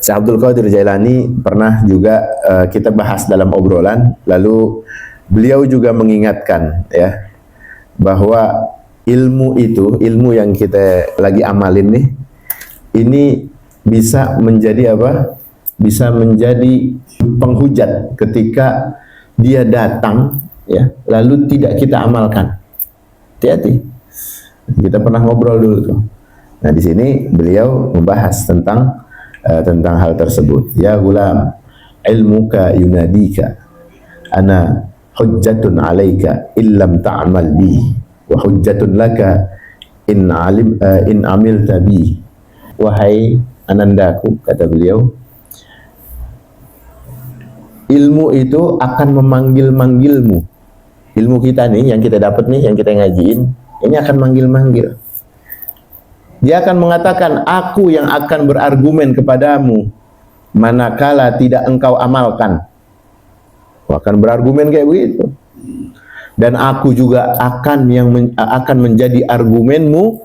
Syekh Abdul Qadir Jailani pernah juga kita bahas dalam obrolan, lalu beliau juga mengingatkan ya bahwa ilmu yang kita lagi amalin nih, ini bisa menjadi apa? Bisa menjadi penghujat ketika dia datang ya, lalu tidak kita amalkan. Hati-hati. Kita pernah ngobrol dulu tuh. Nah, di sini beliau membahas tentang hal tersebut. Ya gulam, ilmuka yunadika, ana hujjatun alaika illam ta'mal bi, wa hujjatun laka in amilta bi. Wahai anandaku, kata beliau, ilmu itu akan memanggil-manggilmu. Ilmu kita nih, yang kita dapat nih, yang kita ngajiin, ini akan manggil-manggil. Dia akan mengatakan, aku yang akan berargumen kepadamu manakala tidak engkau amalkan. Akan berargumen kayak begitu. Dan aku juga akan menjadi argumenmu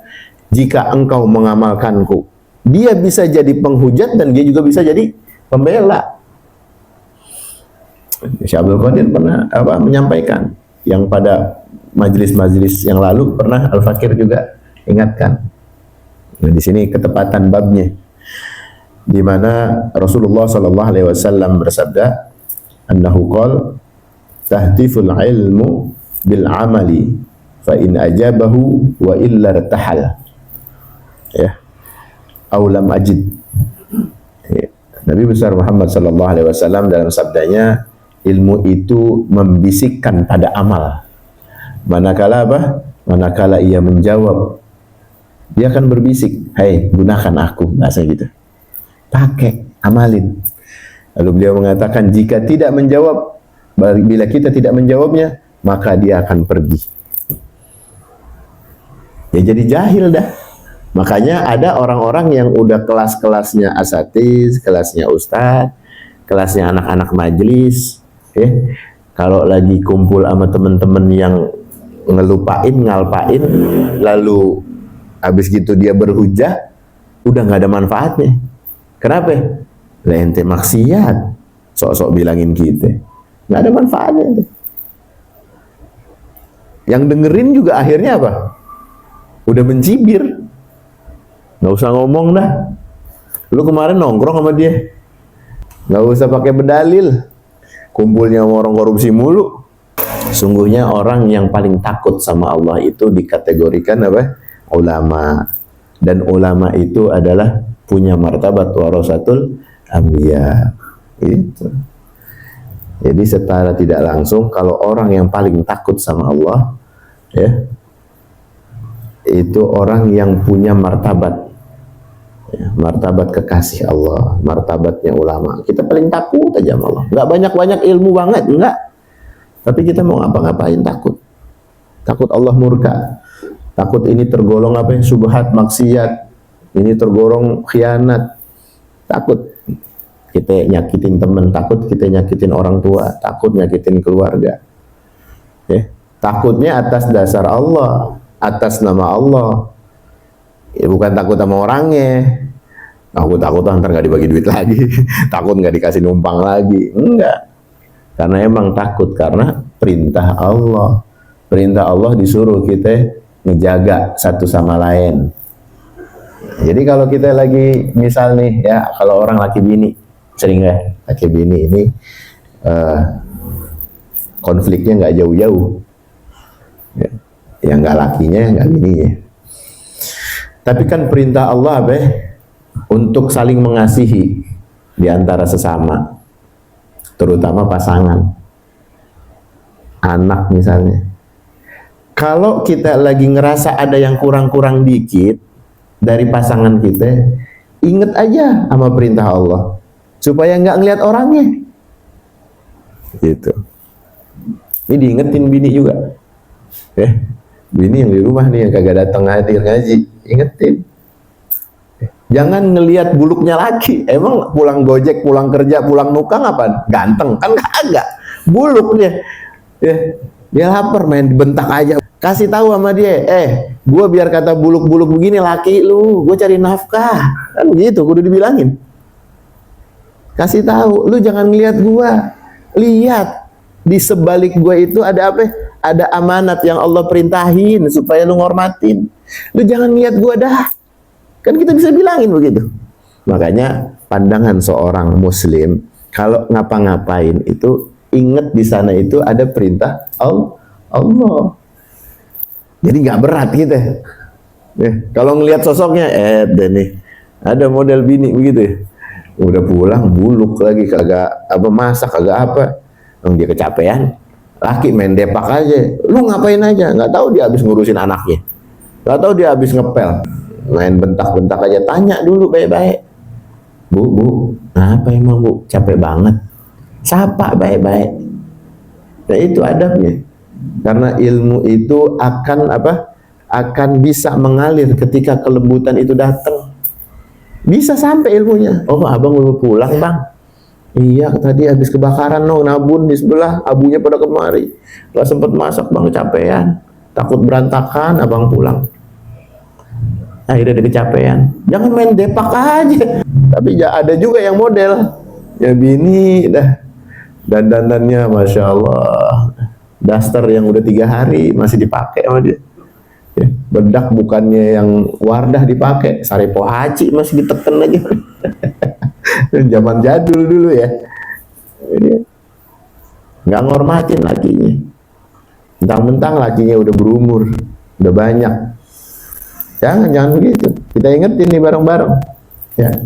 jika engkau mengamalkanku. Dia bisa jadi penghujat dan dia juga bisa jadi pembela. Syekh Abdul Qadir pernah menyampaikan yang pada majelis-majelis yang lalu pernah Al-Fakir juga ingatkan. Nah, di sini ketepatan babnya, di mana Rasulullah sallallahu alaihi wasallam bersabda, annahu qala tahtiful ilmu bil amali fa in ajabahu wa illa irtahal. Ya. Aw lam ajid. Ya. Nabi besar Muhammad sallallahu alaihi wasallam dalam sabdanya, ilmu itu membisikkan pada amal. Manakala apa? Manakala ia menjawab, dia akan berbisik, hai gunakan aku, bahasa gitu. Pakai, amalin. Lalu beliau mengatakan, jika tidak menjawab, bila kita tidak menjawabnya, maka dia akan pergi. Ya jadi jahil dah. Makanya ada orang-orang yang udah kelas-kelasnya asatiz, kelasnya ustadz, kelasnya anak-anak majelis, ya. Kalau lagi kumpul sama teman-teman yang ngalpain, lalu habis gitu dia berhujah, udah nggak ada manfaatnya. Kenapa? Lah ente maksiat, sok-sok bilangin kita, nggak ada manfaatnya. Yang dengerin juga akhirnya apa? Udah mencibir, nggak usah ngomong dah. Lu kemarin nongkrong sama dia, nggak usah pakai berdalil, kumpulnya sama orang korupsi mulu. Sungguhnya orang yang paling takut sama Allah itu dikategorikan apa? Ulama. Dan ulama itu adalah punya martabat warasatul anbiya. Itu. Jadi secara tidak langsung, kalau orang yang paling takut sama Allah, ya, itu orang yang punya martabat, ya, martabat kekasih Allah, martabatnya ulama. Kita paling takut aja sama Allah. Nggak banyak-banyak ilmu banget, enggak. Tapi kita mau ngapa-ngapain takut. Takut Allah murka. Takut ini tergolong apa ya, subhat, maksiat. Ini tergolong khianat. Takut kita nyakitin teman, takut kita nyakitin orang tua, takut nyakitin keluarga. Ya. Takutnya atas dasar Allah, atas nama Allah. Ya, bukan takut sama orangnya. Takut ntar nggak dibagi duit lagi, takut nggak dikasih numpang lagi. Enggak. Karena emang takut karena perintah Allah. Perintah Allah disuruh kita ngejaga satu sama lain. Jadi kalau kita lagi misal nih ya, kalau orang laki bini, sering ya laki bini ini konfliknya nggak jauh-jauh, ya, yang nggak lakinya, nggak bininya. Tapi kan perintah Allah untuk saling mengasihi di antara sesama, terutama pasangan, anak misalnya. Kalau kita lagi ngerasa ada yang kurang-kurang dikit dari pasangan kita, ingat aja sama perintah Allah supaya nggak ngelihat orangnya. Gitu. Ini diingetin bini juga. Bini yang di rumah nih yang kagak datang hadir ngaji, ingetin. Jangan ngelihat buluknya laki. Emang pulang gojek, pulang kerja, pulang nukang apa? Ganteng kan kagak. Buluknya. Dia lapar main dibentak aja. Kasih tahu sama dia, gua biar kata buluk-buluk begini laki lu, gua cari nafkah. Kan gitu kudu dibilangin. Kasih tahu, lu jangan ngelihat gua. Lihat di sebalik gua itu ada apa? Ada amanat yang Allah perintahin supaya lu ngormatin. Lu jangan lihat gua dah. Kan kita bisa bilangin begitu. Makanya pandangan seorang muslim kalau ngapa-ngapain itu ingat di sana itu ada perintah Allah. Jadi nggak berat gitu. Kalau ngelihat sosoknya, deh nih ada model bini begitu ya. Udah pulang buluk lagi, kagak apa masak, kagak apa. Dia kecapean. Laki main depak aja. Lu ngapain aja? Nggak tahu dia habis ngurusin anaknya. Nggak tahu dia habis ngepel. Main bentak-bentak aja. Tanya dulu baik-baik. Bu, apa emang bu? Capek banget. Sapa baik-baik. Nah itu adabnya. Karena ilmu itu akan apa? Akan bisa mengalir ketika kelembutan itu datang. Bisa sampai ilmunya. Oh, abang baru pulang bang. Iya, tadi habis kebakaran nabun di sebelah, abunya pada kemari. Gak sempet masak bang, kecapean. Takut berantakan, abang pulang. Akhirnya dia kecapean. Jangan main depak aja. Tapi ada juga yang model. Ya bini dah. Dandanannya Masya Allah. Daster yang udah 3 hari masih dipakai sama dia. Ya, bedak bukannya yang Wardah dipakai, Sarepo Haji masih diteken lagi. Zaman jadul dulu ya. Nggak ngormatin lakinya. Mentang-mentang lakinya udah berumur, udah banyak. Jangan begitu. Kita ingetin nih bareng-bareng. Ya.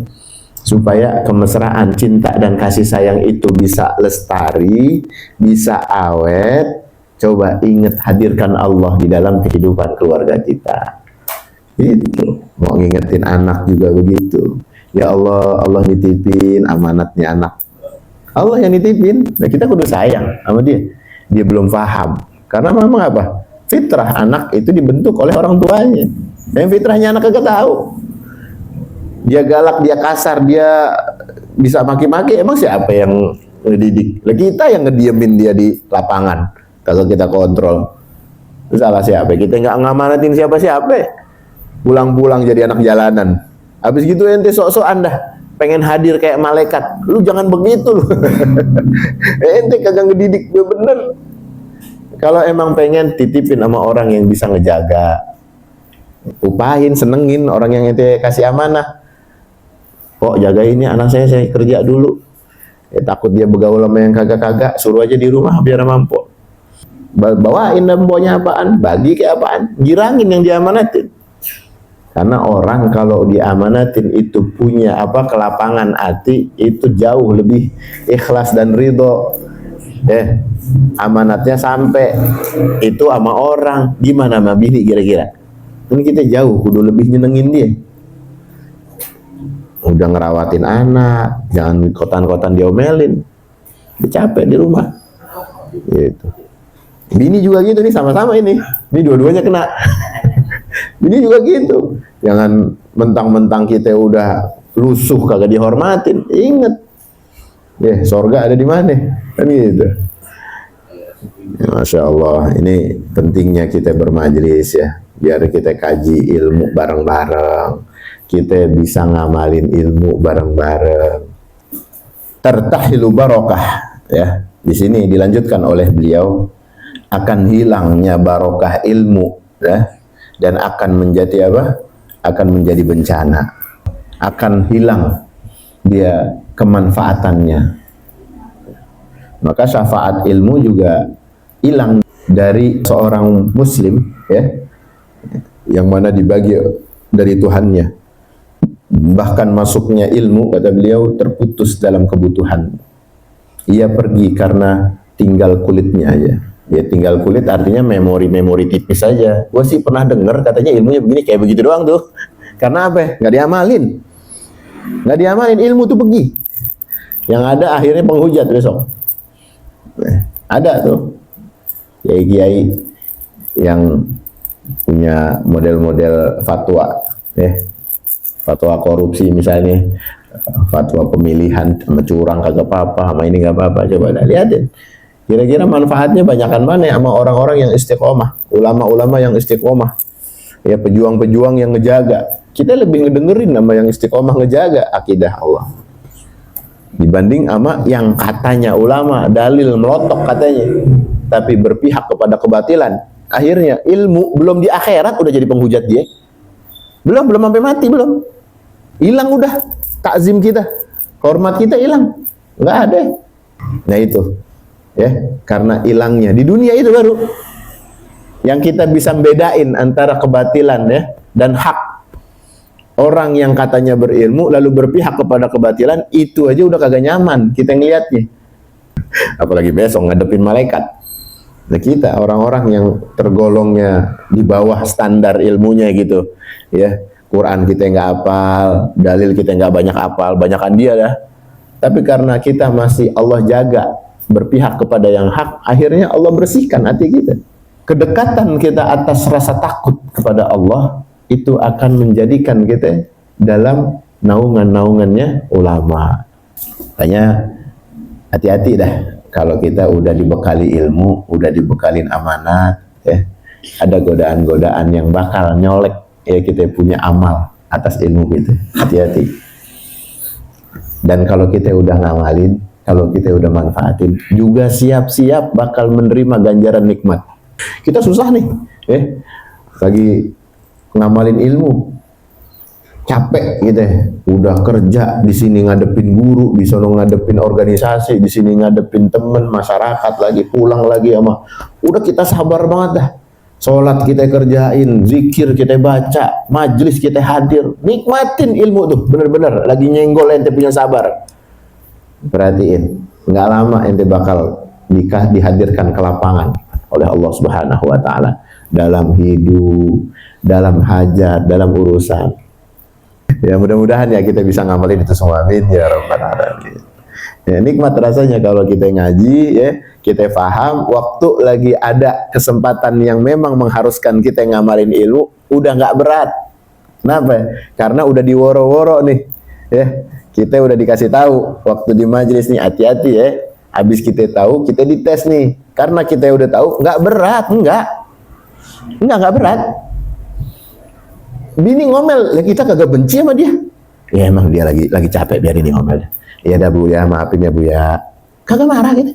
Supaya kemesraan, cinta dan kasih sayang itu bisa lestari, bisa awet. Coba ingat, hadirkan Allah di dalam kehidupan keluarga kita. Itu mau ngingetin anak juga begitu. Ya Allah, Allah nitipin amanatnya anak. Allah yang nitipin, nah kita kudu sayang sama dia. Dia belum paham. Karena memang apa? Fitrah anak itu dibentuk oleh orang tuanya. Yang fitrahnya anak kagak tahu. Dia galak, dia kasar, dia bisa maki-maki. Emang siapa yang ngedidik? Lah kita yang ngediemin dia di lapangan. Kalau kita kontrol, salah siapa? Kita nggak ngamanatin siapa-siapa. Pulang-pulang jadi anak jalanan. Habis gitu ente sok-sokan dah pengen hadir kayak malaikat. Lu jangan begitu lu. Ente kagak ngedidik gue bener. Kalau emang pengen titipin sama orang yang bisa ngejaga, upahin, senengin orang yang ente kasih amanah. Kok jaga ini anak saya kerja dulu. Takut dia bergaul sama yang kagak-kagak, suruh aja di rumah biar mampu. Bawain dambanya apaan, bagi kayak apaan, girangin yang diamanatin. Karena orang kalau diamanatin itu punya apa, kelapangan hati, itu jauh lebih ikhlas dan ridho. Amanatnya sampai itu sama orang, gimana sama bini kira-kira? Ini kita jauh, kudu lebih nyenengin dia. Udah ngerawatin anak, jangan kotan-kotan diomelin, dia capek di rumah. Gitu. Bini juga gitu nih, sama-sama ini dua-duanya kena. Bini juga gitu. Jangan mentang-mentang kita udah lusuh kagak dihormatin. Ingat, sorga ada di mana? Kan gitu. Ya, Masya Allah, ini pentingnya kita bermajelis ya, biar kita kaji ilmu bareng-bareng, kita bisa ngamalin ilmu bareng-bareng. Tertahilu barokah ya. Di sini dilanjutkan oleh beliau, akan hilangnya barokah ilmu ya, dan akan menjadi apa? Akan menjadi bencana. Akan hilang dia kemanfaatannya. Maka syafaat ilmu juga hilang dari seorang muslim ya, yang mana dibagi dari Tuhannya. Bahkan masuknya ilmu, kata beliau, terputus dalam kebutuhan. Ia pergi karena tinggal kulitnya aja. Ya tinggal kulit artinya memori-memori tipis saja. Gua sih pernah dengar katanya ilmunya begini, kayak begitu doang tuh. Karena apa? Nggak diamalin. Nggak diamalin, ilmu tuh pergi. Yang ada akhirnya penghujat besok. Ada tuh kiai-kiai yang punya model-model fatwa, fatwa korupsi misalnya, fatwa pemilihan sama curang kagak apa-apa, sama ini nggak apa-apa. Coba lihatin. Kira-kira manfaatnya banyakan mana sama orang-orang yang istiqomah, ulama-ulama yang istiqomah, ya pejuang-pejuang yang ngejaga. Kita lebih ngedengerin sama yang istiqomah ngejaga akidah Allah. dibanding sama yang katanya ulama dalil melotok katanya, tapi berpihak kepada kebatilan. Akhirnya ilmu belum di akhirat udah jadi penghujat dia. Belum sampai mati, belum. Hilang udah takzim kita, hormat kita hilang. Nggak ada. Nah itu. Ya, karena hilangnya di dunia itu baru yang kita bisa bedain antara kebatilan ya dan hak. Orang yang katanya berilmu lalu berpihak kepada kebatilan, itu aja udah kagak nyaman kita ngelihatnya. Apalagi besok ngadepin malaikat. Nah kita orang-orang yang tergolongnya di bawah standar ilmunya gitu, ya Quran kita nggak hafal, dalil kita nggak banyak hafal, banyakan dia dah. Tapi karena kita masih Allah jaga, berpihak kepada yang hak, akhirnya Allah bersihkan hati kita. Kedekatan kita atas rasa takut kepada Allah itu akan menjadikan kita dalam naungan-naungannya ulama. Makanya hati-hati dah kalau kita udah dibekali ilmu, udah dibekalin amanat, ya. Ada godaan-godaan yang bakal nyolek ya kita punya amal atas ilmu kita. Hati-hati. Dan kalau kita udah ngamalin, kalau kita udah manfaatin, juga siap-siap bakal menerima ganjaran nikmat. Kita susah nih, ya. Lagi ngamalin ilmu, capek gitu ya. Udah kerja di sini ngadepin guru, di sono ngadepin organisasi, di sini ngadepin temen, masyarakat, lagi pulang lagi sama. Udah kita sabar banget dah. Sholat kita kerjain, zikir kita baca, majelis kita hadir, nikmatin ilmu tuh, bener-bener. Lagi nyenggol ente punya sabar. Perhatiin, nggak lama ente bakal dihadirkan ke lapangan oleh Allah Subhanahu Wa Taala dalam hidup, dalam hajat, dalam urusan. Ya mudah-mudahan ya kita bisa ngamalin itu semua. Amin ya rabbal alamin. Ya, nikmat rasanya kalau kita ngaji ya, kita paham, waktu lagi ada kesempatan yang memang mengharuskan kita ngamalin ilmu, udah nggak berat. Kenapa? Karena udah diworo-woro nih. Ya, kita udah dikasih tahu waktu di majelis nih, hati-hati ya. Habis kita tahu, kita dites nih. Karena kita udah tahu, nggak berat, nggak berat. Bini ngomel, ya kita kagak benci sama dia. Ya emang dia lagi capek, biar ini ngomel. Ya dah Bu ya, maafin ya Bu ya. Kagak marah gitu.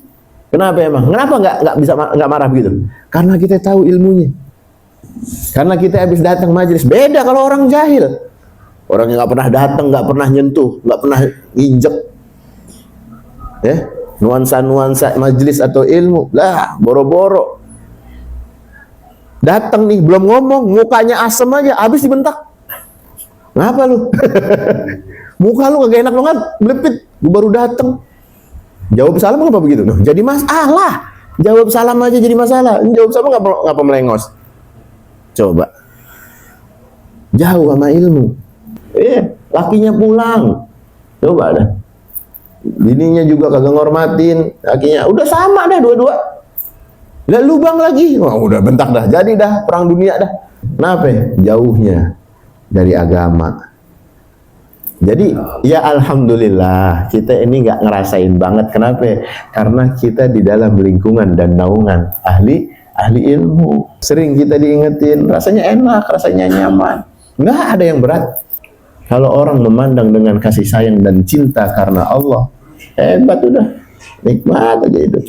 Kenapa emang? Kenapa nggak bisa nggak marah gitu? Karena kita tahu ilmunya. Karena kita habis datang majelis. Beda kalau orang jahil. Orang yang nggak pernah datang, nggak pernah nyentuh, nggak pernah injek. Ya, nuansa-nuansa majelis atau ilmu, lah boro-boro. Datang nih, belum ngomong, mukanya asem aja, habis dibentak. Ngapa lu? Muka lu kagak enak banget, belepit. Gue baru datang. Jawab salam ngapa begitu? Nah, jadi masalah. Jawab salam aja jadi masalah. Jawab salam ngapa melengos? Coba. Jauh sama ilmu. Lakinya pulang. Coba dah. Bininya juga kagak ngormatin. Lakinya udah sama dah dua-dua. Gak lubang lagi. Wah, udah bentak dah. Jadi dah perang dunia dah. Kenapa? Jauhnya dari agama. Jadi ya alhamdulillah kita ini nggak ngerasain banget. Kenapa? Karena kita di dalam lingkungan dan naungan ahli ilmu. Sering kita diingetin, rasanya enak, rasanya nyaman. Nggak ada yang berat. Kalau orang memandang dengan kasih sayang dan cinta karena Allah, hebat udah, nikmat aja itu.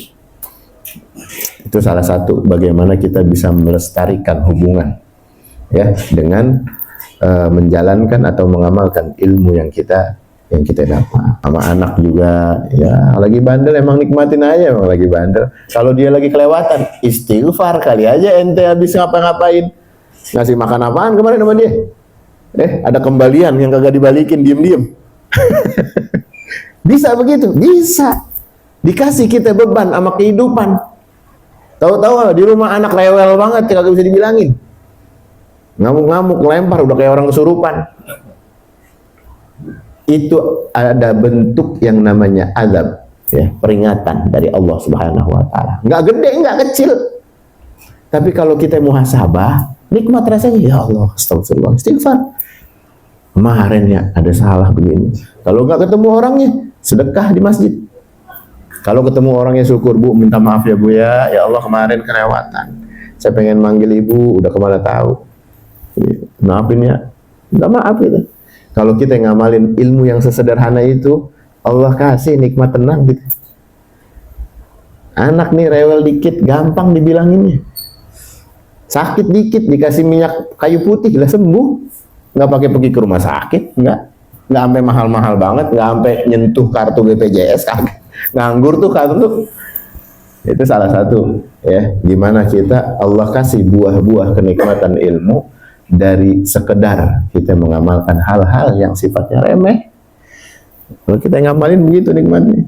Itu salah satu bagaimana kita bisa melestarikan hubungan ya dengan menjalankan atau mengamalkan ilmu yang kita dapat. Sama anak juga ya, lagi bandel emang nikmatin aja, emang lagi bandel. Kalau dia lagi kelewatan, istighfar kali aja ente habis ngapa-ngapain. Ngasih makan apaan kemarin sama dia? Ada kembalian yang kagak dibalikin, diem-diem. Bisa begitu? Bisa. Dikasih kita beban sama kehidupan. Tahu-tahu di rumah anak rewel banget, kagak bisa dibilangin. Ngamuk-ngamuk, lempar, udah kayak orang kesurupan. Itu ada bentuk yang namanya azab, ya, peringatan dari Allah Subhanahu Wa Taala. Nggak gede, nggak kecil. Tapi kalau kita muhasabah, nikmat rasanya, ya Allah, astagfirullah, istighfar. Kemarin ya ada salah begini. Kalau nggak ketemu orangnya, sedekah di masjid. Kalau ketemu orangnya syukur, Bu, minta maaf ya Bu ya. Ya Allah kemarin kelewatan. Saya pengen manggil Ibu, udah kemana tahu. Maafin ya. Minta maaf gitu. Kalau kita ngamalin ilmu yang sesederhana itu, Allah kasih nikmat tenang gitu. Anak nih rewel dikit, gampang dibilanginnya. Sakit dikit dikasih minyak kayu putih lah sembuh. Nggak pakai pergi ke rumah sakit, nggak sampai mahal-mahal banget, nggak sampai nyentuh kartu BPJS, kagak. Nganggur tuh kartu tuh. Itu salah satu ya, gimana kita Allah kasih buah-buah kenikmatan ilmu dari sekedar kita mengamalkan hal-hal yang sifatnya remeh. Kalau kita ngamalin begitu nikmatnya.